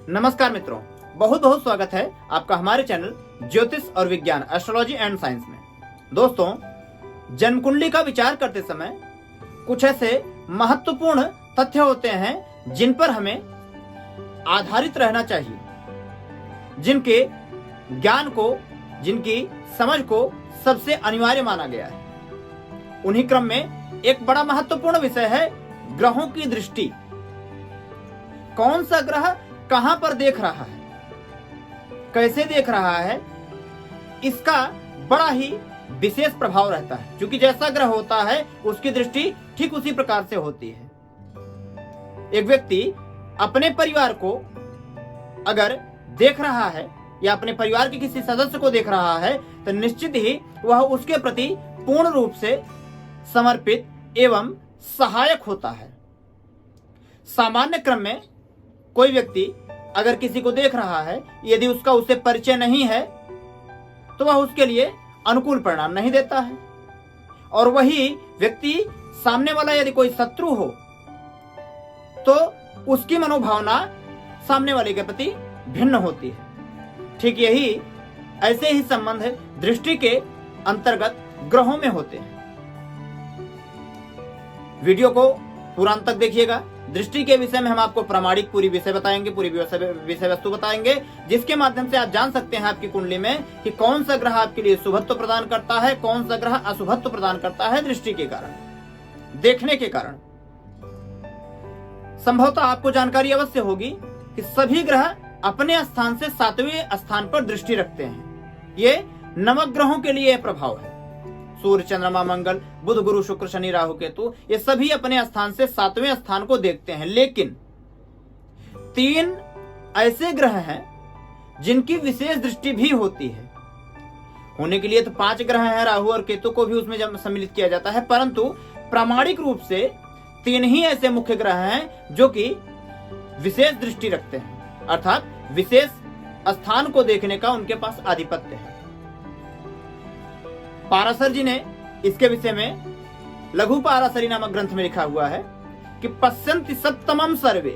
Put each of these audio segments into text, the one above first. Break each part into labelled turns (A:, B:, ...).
A: नमस्कार मित्रों, बहुत बहुत स्वागत है आपका हमारे चैनल ज्योतिष और विज्ञान एस्ट्रोलॉजी एंड साइंस में। दोस्तों, जन्म कुंडली का विचार करते समय कुछ ऐसे महत्वपूर्ण तथ्य होते हैं जिन पर हमें आधारित रहना चाहिए, जिनके ज्ञान को, जिनकी समझ को सबसे अनिवार्य माना गया है। उन्हीं क्रम में एक बड़ा महत्वपूर्ण विषय है ग्रहों की दृष्टि। कौन सा ग्रह कहां पर देख रहा है, कैसे देख रहा है, इसका बड़ा ही विशेष प्रभाव रहता है। क्योंकि जैसा ग्रह होता है उसकी दृष्टि ठीक उसी प्रकार से होती है। एक व्यक्ति अपने परिवार को अगर देख रहा है या अपने परिवार के किसी सदस्य को देख रहा है तो निश्चित ही वह उसके प्रति पूर्ण रूप से समर्पित एवं सहायक होता है। सामान्य क्रम में कोई व्यक्ति अगर किसी को देख रहा है, यदि उसका उससे परिचय नहीं है तो वह उसके लिए अनुकूल परिणाम नहीं देता है। और वही व्यक्ति सामने वाला यदि कोई शत्रु हो तो उसकी मनोभावना सामने वाले के प्रति भिन्न होती है। ठीक यही ऐसे ही संबंध दृष्टि के अंतर्गत ग्रहों में होते हैं। वीडियो को पूरा अंत तक देखिएगा। दृष्टि के विषय में हम आपको प्रामाणिक पूरी विषय बताएंगे, पूरी विषय वस्तु बताएंगे, जिसके माध्यम से आप जान सकते हैं आपकी कुंडली में कि कौन सा ग्रह आपके लिए शुभत्व प्रदान करता है, कौन सा ग्रह अशुभत्व प्रदान करता है। दृष्टि के कारण, देखने के कारण संभवतः आपको जानकारी अवश्य होगी कि सभी ग्रह अपने स्थान से 7वें स्थान पर दृष्टि रखते हैं। ये नवग्रहों के लिए प्रभाव है। सूर्य, चंद्रमा, मंगल, बुध, गुरु, शुक्र, शनि, राहु, केतु, ये सभी अपने स्थान से 7वें स्थान को देखते हैं। लेकिन 3 ऐसे ग्रह हैं जिनकी विशेष दृष्टि भी होती है। होने के लिए तो 5 ग्रह हैं, राहु और केतु को भी उसमें सम्मिलित किया जाता है, परंतु प्रामाणिक रूप से 3 ही ऐसे मुख्य ग्रह हैं जो कि विशेष दृष्टि रखते हैं, अर्थात विशेष स्थान को देखने का उनके पास आधिपत्य है। पाराशर जी ने इसके विषय में लघु पाराशरी नामक ग्रंथ में लिखा हुआ है कि पश्यन्ति सप्तमं सर्वे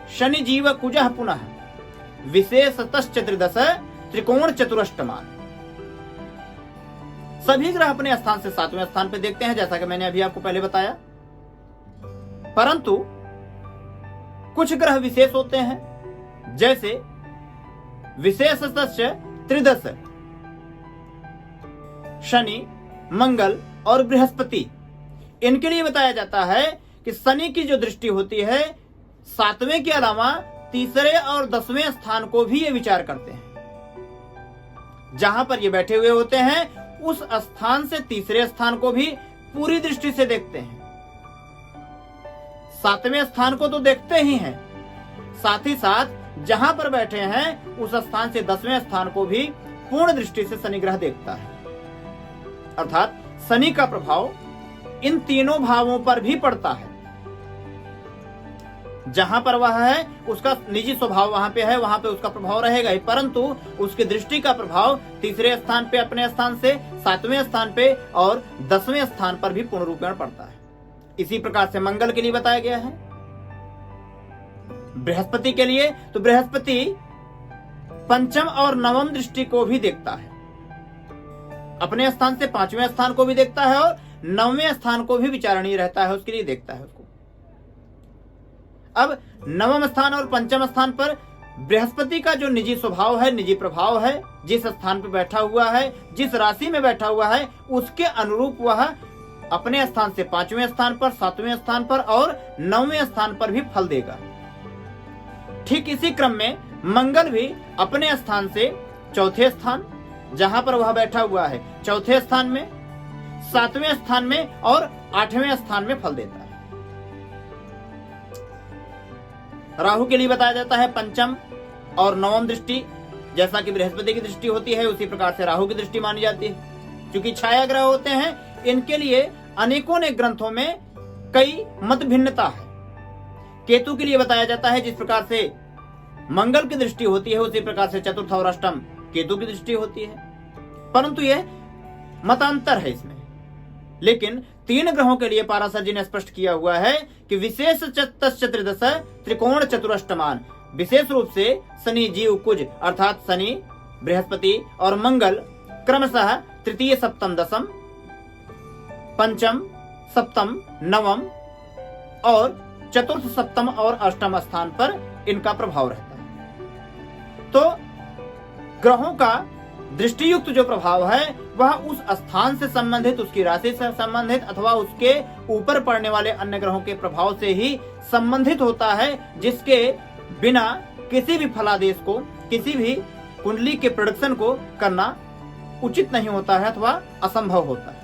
A: शनि जीव कुजः पुनः विशेषतश्चतुर्दश त्रिकोण चतुरष्टमान। सभी ग्रह अपने स्थान से 7वें स्थान पर देखते हैं, जैसा कि मैंने अभी आपको पहले बताया। परंतु कुछ ग्रह विशेष होते हैं, जैसे विशेषतश्च त्रिदश शनि, मंगल और बृहस्पति। इनके लिए बताया जाता है कि शनि की जो दृष्टि होती है 7वें के अलावा 3रे और 10वें स्थान को भी ये विचार करते हैं। जहां पर ये बैठे हुए होते हैं उस स्थान से 3रे स्थान को भी पूरी दृष्टि से देखते हैं। 7वें स्थान को तो देखते ही हैं, साथ ही साथ जहां पर बैठे हैं उस स्थान से 10वें स्थान को भी पूर्ण दृष्टि से शनि ग्रह देखता है। अर्थात शनि का प्रभाव इन तीनों भावों पर भी पड़ता है। जहां पर वह है उसका निजी स्वभाव वहां पे है, वहां पे उसका प्रभाव रहेगा ही, परंतु उसकी दृष्टि का प्रभाव 3रे स्थान पे, अपने स्थान से 7वें स्थान पे और 10वें स्थान पर भी पूर्ण रूप में पड़ता है। इसी प्रकार से मंगल के लिए बताया गया है। बृहस्पति के लिए तो बृहस्पति 5म और 9वीं दृष्टि को भी देखता है, अपने स्थान से 5वें स्थान को भी देखता है और 9वें स्थान को भी विचारणीय रहता है, उसके लिए देखता है उसको। अब 9वें स्थान और 5वें स्थान पर बृहस्पति का जो निजी स्वभाव है, निजी प्रभाव है, जिस स्थान पर बैठा हुआ है, जिस राशि में बैठा हुआ है, उसके अनुरूप वह अपने स्थान से 5वें स्थान पर, 7वें स्थान पर और 9वें स्थान पर भी फल देगा। ठीक इसी क्रम में मंगल भी अपने स्थान से 4थे स्थान, जहां पर वह बैठा हुआ है, 4थे स्थान में, 7वें स्थान में और 8वें स्थान में फल देता है। राहु के लिए बताया जाता है 5म और 9वीं दृष्टि। जैसा कि बृहस्पति की दृष्टि होती है उसी प्रकार से राहु की दृष्टि मानी जाती है। क्योंकि छाया ग्रह होते हैं, इनके लिए अनेकों ने ग्रंथों में कई मत भिन्नता है। केतु के लिए बताया जाता है जिस प्रकार से मंगल की दृष्टि होती है उसी प्रकार से 4th और 8th केतु की दृष्टि होती है, परंतु यह मतांतर है इसमें। लेकिन 3 ग्रहों के लिए पाराशर जी ने स्पष्ट किया हुआ है कि विशेष चतुर्दश त्रिकोण चतुरष्टमान, विशेष रूप से शनि, जीव, कुज अर्थात शनि, बृहस्पति और मंगल क्रमशः तृतीय, सप्तम, दशम, पंचम, सप्तम, नवम और चतुर्थ, सप्तम और अष्टम स्थान पर इनका प्रभाव रहता है। तो ग्रहों का दृष्टियुक्त जो प्रभाव है वह उस स्थान से संबंधित, उसकी राशि से संबंधित अथवा उसके ऊपर पड़ने वाले अन्य ग्रहों के प्रभाव से ही संबंधित होता है, जिसके बिना किसी भी फलादेश को, किसी भी कुंडली के प्रेडिक्शन को करना उचित नहीं होता है अथवा असंभव होता है।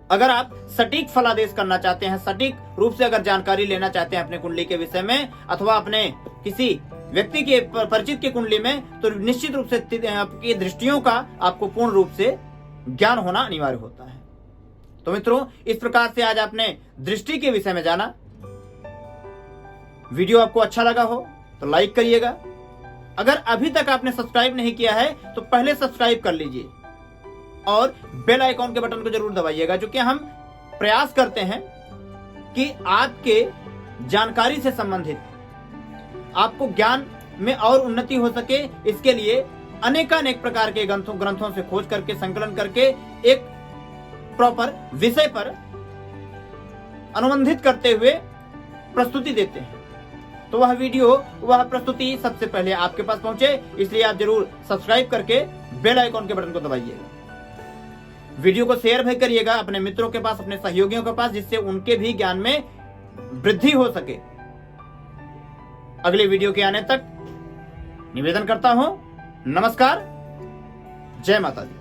A: अगर आप सटीक फलादेश करना चाहते हैं, सटीक रूप से अगर जानकारी लेना चाहते हैं अपने कुंडली के विषय में अथवा अपने किसी व्यक्ति के परिचित की कुंडली में, तो निश्चित रूप से आपकी दृष्टियों का आपको पूर्ण रूप से ज्ञान होना अनिवार्य होता है। तो मित्रों, इस प्रकार से आज आपने दृष्टि के विषय में जाना। वीडियो आपको अच्छा लगा हो तो लाइक करिएगा। अगर अभी तक आपने सब्सक्राइब नहीं किया है तो पहले सब्सक्राइब कर लीजिए और बेल आइकॉन के बटन को जरूर दबाइएगा, जो कि हम प्रयास करते हैं कि आपके जानकारी से संबंधित आपको ज्ञान में और उन्नति हो सके। इसके लिए अनेकानेक प्रकार के ग्रंथों से खोज करके, संकलन करके एक प्रॉपर विषय पर अनुबंधित करते हुए प्रस्तुति देते हैं। तो वह वीडियो, वह प्रस्तुति सबसे पहले आपके पास पहुंचे, इसलिए आप जरूर सब्सक्राइब करके बेल आइकॉन के बटन को दबाइएगा। वीडियो को शेयर भी करिएगा अपने मित्रों के पास, अपने सहयोगियों के पास, जिससे उनके भी ज्ञान में वृद्धि हो सके। अगले वीडियो के आने तक निवेदन करता हूं, नमस्कार, जय माता दी।